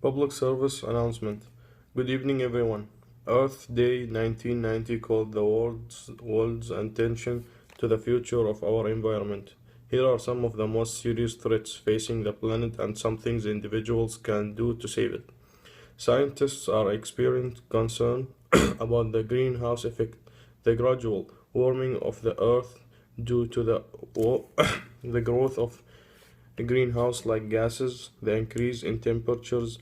Public service announcement. Good evening, everyone. Earth Day 1990 called the world's attention to the future of our environment. Here are some of the most serious threats facing the planet and some things individuals can do to save it. Scientists are experiencing concern about the greenhouse effect, the gradual warming of the Earth due to the growth of greenhouse-like gases, the increase in temperatures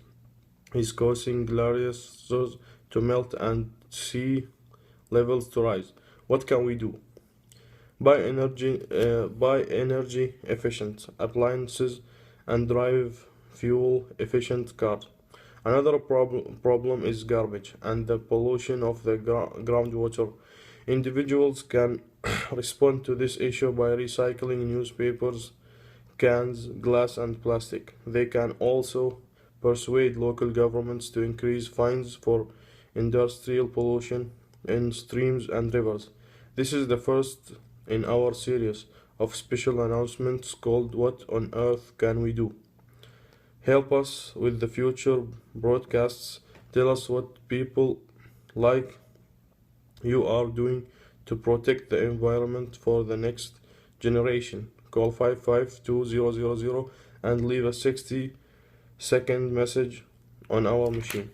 is causing glaciers to melt and sea levels to rise. What can we do? Buy energy efficient appliances and drive fuel efficient cars. Another problem is garbage and the pollution of the groundwater. Individuals can respond to this issue by recycling newspapers, cans, glass, and plastic. They can also persuade local governments to increase fines for industrial pollution in streams and rivers. This is the first in our series of special announcements called What on Earth Can We Do? Help us with the future broadcasts. Tell us what people like you are doing to protect the environment for the next generation. Call 552-000 and leave a 60-second message on our machine.